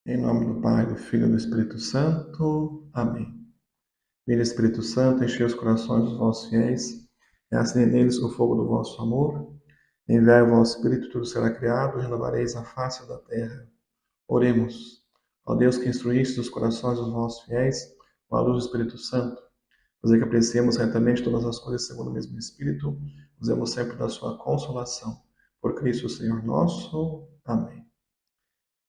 Em nome do Pai, do Filho e do Espírito Santo. Amém. Vinde, Espírito Santo, enchei os corações dos vossos fiéis e acendei neles o fogo do vosso amor. Enviai o vosso Espírito, tudo será criado, e renovareis a face da terra. Oremos. Ó Deus que instruíste os corações dos vossos fiéis com a luz do Espírito Santo, fazer que apreciemos retamente todas as coisas segundo o mesmo Espírito, usemos sempre da sua consolação. Por Cristo, Senhor nosso. Amém.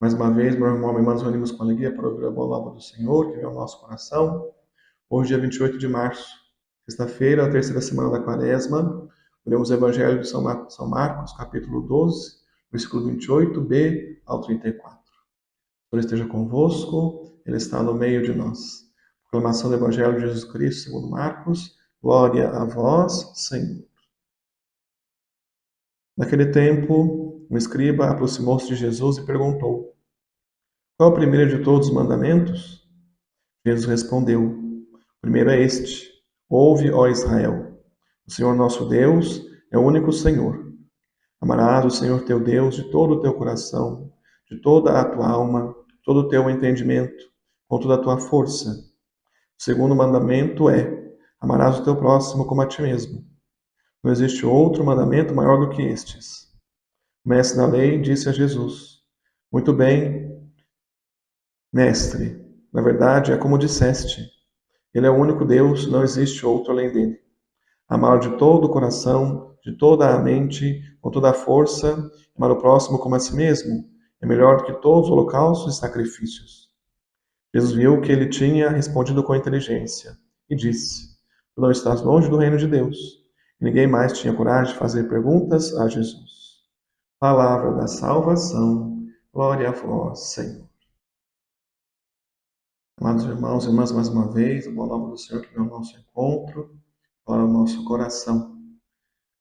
Mais uma vez, meu irmão, minha irmã, nos reunimos com alegria para ouvir a boa nova do Senhor, que vem ao nosso coração. Hoje, dia 28 de março, sexta-feira, a terceira semana da Quaresma, lemos o Evangelho de São Marcos, capítulo 12, versículo 28b ao 34. O Senhor esteja convosco, Ele está no meio de nós. Proclamação do Evangelho de Jesus Cristo, segundo Marcos. Glória a vós, Senhor. Naquele tempo, um escriba aproximou-se de Jesus e perguntou: Qual é o primeiro de todos os mandamentos? Jesus respondeu: O primeiro é este: Ouve, ó Israel, o Senhor nosso Deus é o único Senhor. Amarás o Senhor teu Deus de todo o teu coração, de toda a tua alma, de todo o teu entendimento, com toda a tua força. O segundo mandamento é: Amarás o teu próximo como a ti mesmo. Não existe outro mandamento maior do que estes. O mestre da lei disse a Jesus: Muito bem, mestre, na verdade é como disseste. Ele é o único Deus, não existe outro além dele. Amar de todo o coração, de toda a mente, com toda a força, amar o próximo como a si mesmo, é melhor do que todos os holocaustos e sacrifícios. Jesus viu que ele tinha respondido com inteligência e disse: Tu não estás longe do reino de Deus. E ninguém mais tinha coragem de fazer perguntas a Jesus. Palavra da salvação. Glória a vós, Senhor. Amados irmãos e irmãs, mais uma vez, a boa nova do Senhor que vem ao nosso encontro, para o nosso coração.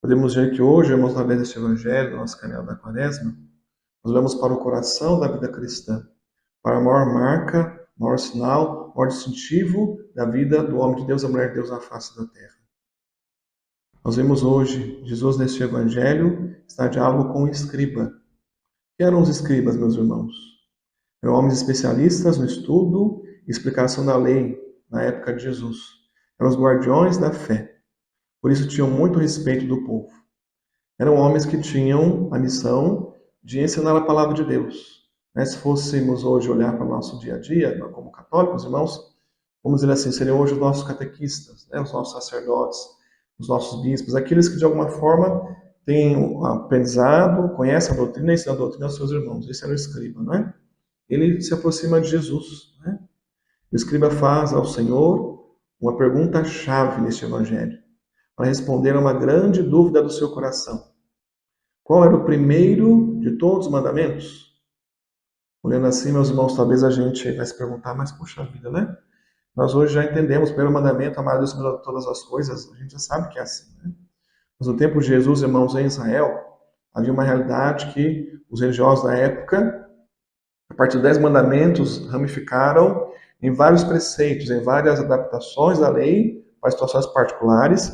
Podemos dizer que hoje, irmãos, através deste Evangelho, do nosso canal da Quaresma, nós olhamos para o coração da vida cristã, para a maior marca, maior sinal, maior distintivo da vida do homem de Deus, da mulher de Deus na face da terra. Nós vemos hoje, Jesus neste Evangelho está em diálogo com um escriba. Que eram os escribas, meus irmãos? Eram homens especialistas no estudo e explicação da lei na época de Jesus. Eram os guardiões da fé. Por isso tinham muito respeito do povo. Eram homens que tinham a missão de ensinar a palavra de Deus. Se fôssemos hoje olhar para o nosso dia a dia, como católicos, irmãos, vamos dizer assim, seriam hoje os nossos catequistas, os nossos sacerdotes, os nossos bispos, aqueles que de alguma forma têm um aprendizado, conhecem a doutrina e ensinam a doutrina aos seus irmãos. Esse era o escriba, não é? Ele se aproxima de Jesus. O escriba faz ao Senhor uma pergunta-chave neste evangelho, para responder a uma grande dúvida do seu coração. Qual era o primeiro de todos os mandamentos? Olhando assim, meus irmãos, talvez a gente vai se perguntar, mas puxa vida, né? Nós hoje já entendemos o primeiro mandamento, amar Deus sobre todas as coisas, a gente já sabe que é assim, né? Mas no tempo de Jesus, irmãos, em Israel, havia uma realidade que os religiosos da época, a partir dos 10 mandamentos, ramificaram em vários preceitos, em várias adaptações da lei para situações particulares,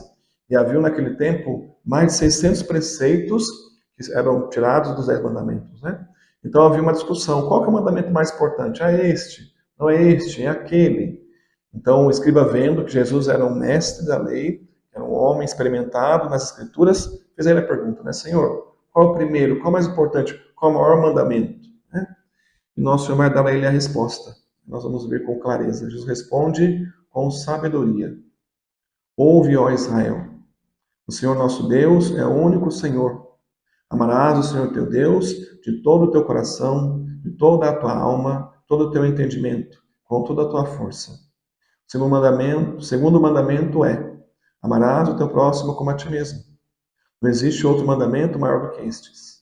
e havia naquele tempo mais de 600 preceitos que eram tirados dos 10 mandamentos, né? Então havia uma discussão, qual que é o mandamento mais importante? É este, não é este, é aquele. Então o escriba, vendo que Jesus era um mestre da lei, era um homem experimentado nas escrituras, fez a ele a pergunta, né? Senhor, qual é o primeiro, qual é o mais importante, qual é o maior mandamento? E nosso Senhor vai dar a ele a resposta. Nós vamos ver com clareza. Jesus responde com sabedoria. Ouve, ó Israel, o Senhor nosso Deus é o único Senhor. Amarás o Senhor teu Deus de todo o teu coração, de toda a tua alma, todo o teu entendimento, com toda a tua força. O segundo mandamento é: amarás o teu próximo como a ti mesmo. Não existe outro mandamento maior do que estes.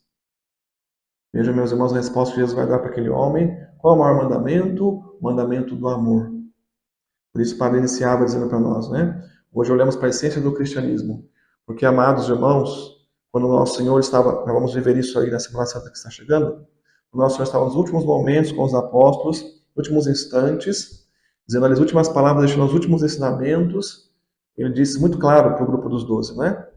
Veja, meus irmãos, a resposta que Jesus vai dar para aquele homem. Qual é o maior mandamento? O mandamento do amor. Por isso, o Padre iniciava dizendo para nós, né? Hoje olhamos para a essência do cristianismo. Porque, amados irmãos, quando o nosso Senhor estava, nós vamos viver isso aí na Semana Santa que está chegando, o nosso Senhor estava nos últimos momentos com os apóstolos, últimos instantes, dizendo as últimas palavras, deixando os últimos ensinamentos. Ele disse muito claro para o grupo dos 12, né?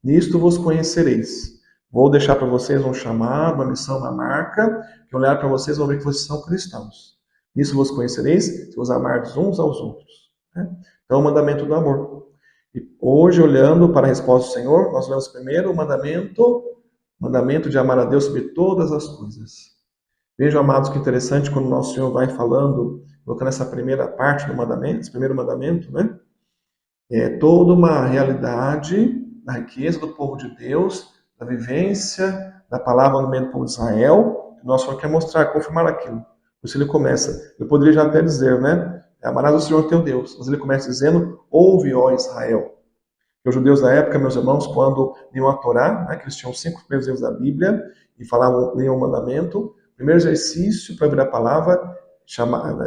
Nisto vos conhecereis, Vou deixar para vocês um chamado, uma missão, uma marca, que olhar para vocês vão ver que vocês são cristãos. Nisso vos conhecereis, se vos amardes uns aos outros. Né? Então, o mandamento do amor. E hoje, olhando para a resposta do Senhor, nós vemos primeiro o mandamento de amar a Deus sobre todas as coisas. Vejam, amados, que interessante quando o nosso Senhor vai falando, colocando essa primeira parte do mandamento, esse primeiro mandamento, né? É toda uma realidade da riqueza do povo de Deus, da vivência da palavra no meio do povo de Israel, que o nosso Senhor quer mostrar, confirmar aquilo. Por isso ele começa, eu poderia já até dizer, né? Amarás o Senhor teu Deus, mas ele começa dizendo, ouve, ó Israel. E os judeus da época, meus irmãos, quando liam a Torá, né, que eles tinham 5 primeiros livros da Bíblia, e falavam, liam o mandamento, o primeiro exercício para ver a palavra,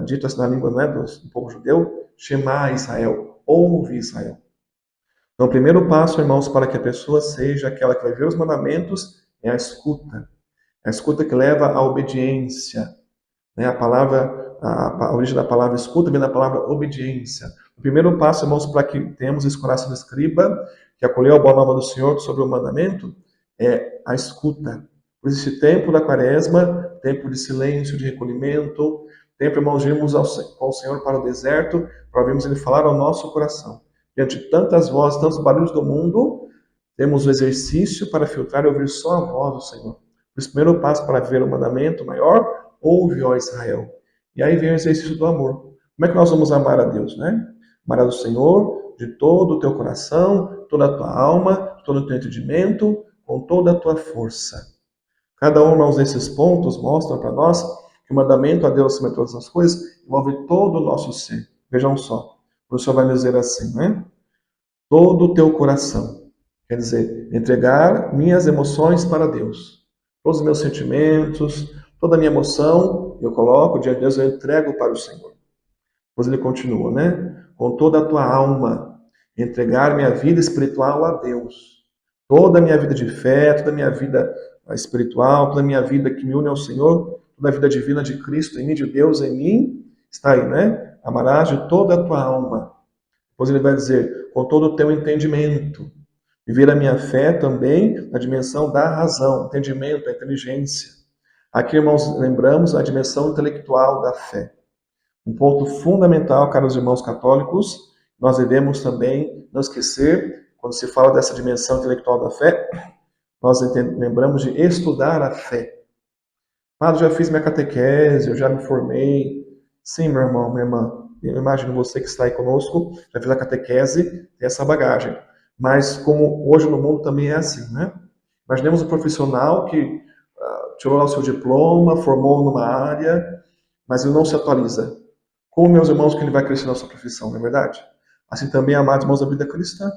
dito assim na língua, né, do povo judeu, Shema Israel, ouve Israel. Então, o primeiro passo, irmãos, para que a pessoa seja aquela que vai ver os mandamentos, é a escuta. A escuta que leva à obediência. Né? A origem da palavra escuta vem da palavra obediência. O primeiro passo, irmãos, para que tenhamos esse coração de escriba, que acolheu a boa nova do Senhor sobre o mandamento, é a escuta. Por esse tempo da quaresma, tempo de silêncio, de recolhimento, tempo, irmãos, de irmos com o Senhor para o deserto, para ouvirmos Ele falar ao nosso coração. Diante de tantas vozes, tantos barulhos do mundo, temos o exercício para filtrar e ouvir só a voz do Senhor. O primeiro passo para viver o mandamento maior, ouve, ó Israel. E aí vem o exercício do amor. Como é que nós vamos amar a Deus, né? Amar ao Senhor de todo o teu coração, toda a tua alma, todo o teu entendimento, com toda a tua força. Cada um desses pontos mostra para nós que o mandamento a Deus acima de todas as coisas envolve todo o nosso ser. Vejam só. O Senhor vai dizer assim, né? Todo o teu coração. Quer dizer, entregar minhas emoções para Deus. Todos os meus sentimentos, toda a minha emoção, eu coloco diante de Deus, eu entrego para o Senhor. Depois ele continua, né? Com toda a tua alma, entregar minha vida espiritual a Deus. Toda a minha vida de fé, toda a minha vida espiritual, toda a minha vida que me une ao Senhor, toda a vida divina de Cristo em mim, de Deus em mim, está aí, né? Amarás de toda a tua alma. Depois ele vai dizer, com todo o teu entendimento. Viver a minha fé também na dimensão da razão, entendimento, a inteligência. Aqui, irmãos, lembramos a dimensão intelectual da fé. Um ponto fundamental, caros irmãos católicos, nós devemos também não esquecer, quando se fala dessa dimensão intelectual da fé, nós lembramos de estudar a fé. Eu já fiz minha catequese, eu já me formei. Sim, meu irmão, minha irmã, eu imagino você que está aí conosco, já fez a catequese, tem essa bagagem. Mas como hoje no mundo também é assim, né? Imaginemos um profissional que tirou lá o seu diploma, formou numa área, mas ele não se atualiza. Como, meus irmãos, que ele vai crescer na sua profissão, não é verdade? Assim também, amados irmãos da vida cristã.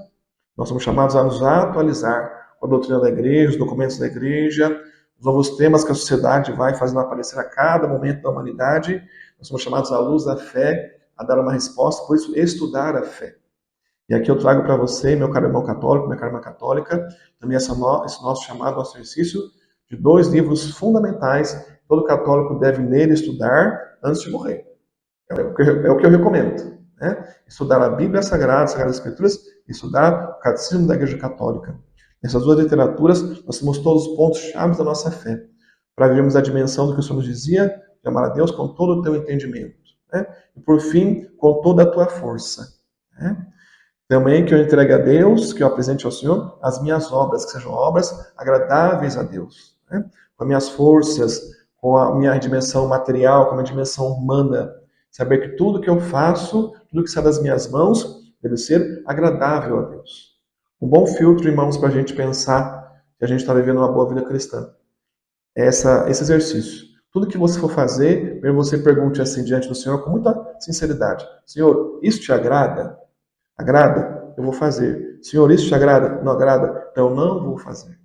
Nós somos chamados a nos atualizar com a doutrina da igreja, os documentos da igreja, os novos temas que a sociedade vai fazendo aparecer a cada momento da humanidade. Nós somos chamados à luz da fé, a dar uma resposta, por isso, estudar a fé. E aqui eu trago para você, meu caro irmão católico, minha cara irmã católica, também esse nosso chamado, nosso exercício, de 2 livros fundamentais que todo católico deve ler e estudar antes de morrer. É o que eu recomendo. Né? Estudar a Bíblia Sagrada, as Sagradas Escrituras, e estudar o Catecismo da Igreja Católica. Nessas 2 literaturas, nós temos todos os pontos chaves da nossa fé, para vermos a dimensão do que o Senhor nos dizia, de amar a Deus com todo o teu entendimento. Né? E por fim, com toda a tua força. Né? Também que eu entregue a Deus, que eu apresente ao Senhor as minhas obras, que sejam obras agradáveis a Deus. Né? Com as minhas forças, com a minha dimensão material, com a minha dimensão humana. Saber que tudo que eu faço, tudo que sai das minhas mãos, deve ser agradável a Deus. Um bom filtro, irmãos, para a gente pensar que a gente está vivendo uma boa vida cristã. É esse exercício. Tudo que você for fazer, primeiro você pergunte assim diante do Senhor com muita sinceridade. Senhor, isso te agrada? Agrada? Eu vou fazer. Senhor, isso te agrada? Não agrada? Então não vou fazer.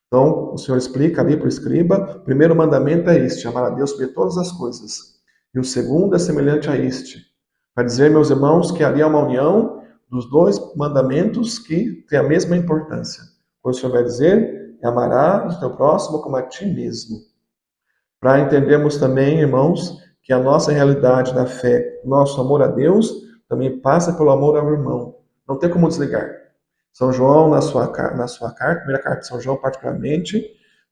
Então, o Senhor explica ali para o escriba, o primeiro mandamento é este, amar a Deus sobre todas as coisas. E o segundo é semelhante a este. Para dizer, meus irmãos, que ali há uma união dos 2 mandamentos que têm a mesma importância. O Senhor vai dizer, amarás o teu próximo como a ti mesmo. Para entendermos também, irmãos, que a nossa realidade da fé, nosso amor a Deus, também passa pelo amor ao irmão. Não tem como desligar. São João, na sua carta, primeira carta de São João particularmente,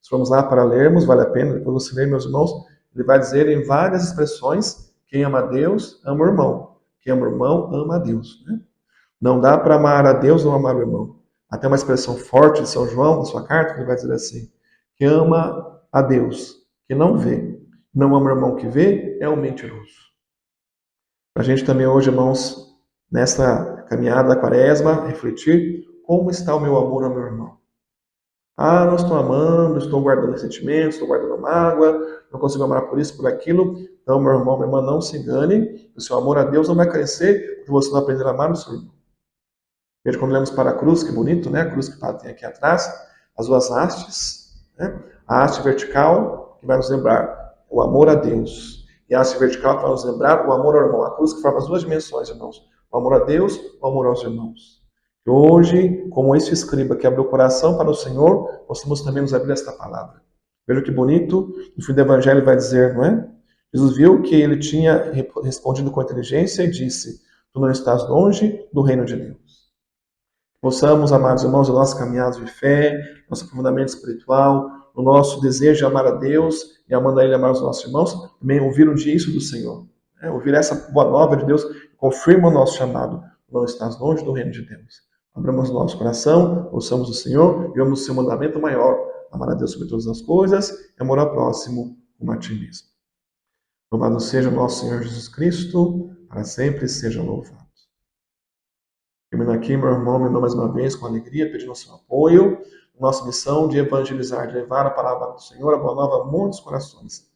Se formos lá para lermos, vale a pena, depois você ler, meus irmãos, ele vai dizer em várias expressões, quem ama a Deus, ama o irmão. Quem ama o irmão, ama a Deus. Né? Não dá para amar a Deus não amar o irmão. Até uma expressão forte de São João, na sua carta, ele vai dizer assim, quem ama a Deus, que não vê, não ama o irmão que vê, é um mentiroso. A gente também hoje, irmãos, nessa caminhada da quaresma, refletir como está o meu amor ao meu irmão. Ah, não estou amando, estou guardando sentimentos, estou guardando mágoa, não consigo amar por isso, por aquilo. Então, meu irmão, minha irmã, não se engane, o seu amor a Deus não vai crescer porque você não aprender a amar o seu irmão. Veja, quando olhamos para a cruz, que bonito, né? A cruz que tem aqui atrás, as duas hastes, né? A haste vertical, que vai nos lembrar o amor a Deus, e a haste vertical, que vai nos lembrar o amor ao irmão. A cruz que forma as duas dimensões, irmãos. O amor a Deus, o amor aos irmãos. E hoje, como esse escriba que abriu o coração para o Senhor, possamos também nos abrir esta palavra. Veja que bonito, no fim do Evangelho vai dizer, não é? Jesus viu que ele tinha respondido com inteligência e disse, tu não estás longe do reino de Deus. Possamos, amados irmãos, no nosso caminhado de fé, nosso aprofundamento espiritual, no nosso desejo de amar a Deus e amando a Ele amar os nossos irmãos, também ouvir um dia isso do Senhor. Ouvir essa boa nova de Deus que confirma o nosso chamado. Não estás longe do reino de Deus. Abramos o nosso coração, ouçamos o Senhor e vamos o seu mandamento maior. Amar a Deus sobre todas as coisas e amar ao próximo como a ti mesmo. Louvado seja o nosso Senhor Jesus Cristo, para sempre seja louvado. Termino aqui, meu irmão, mais uma vez, com alegria, pedindo o seu apoio. Nossa missão de evangelizar, de levar a palavra do Senhor, a boa nova a muitos corações.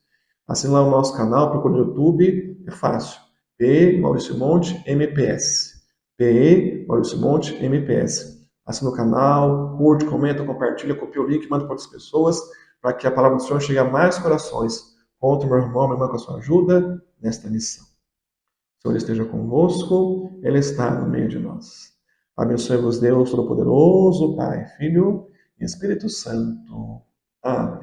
Assine lá o nosso canal, procure no YouTube, é fácil. PE Maurício Monte MPS. PE Maurício Monte MPS. Assine o canal, curte, comenta, compartilha, copia o link, manda para outras pessoas, para que a palavra do Senhor chegue a mais corações. Conto, meu irmão, minha irmã, com a sua ajuda nesta missão. O Senhor esteja convosco, Ele está no meio de nós. Abençoe-vos Deus Todo-Poderoso, Pai, Filho e Espírito Santo. Amém.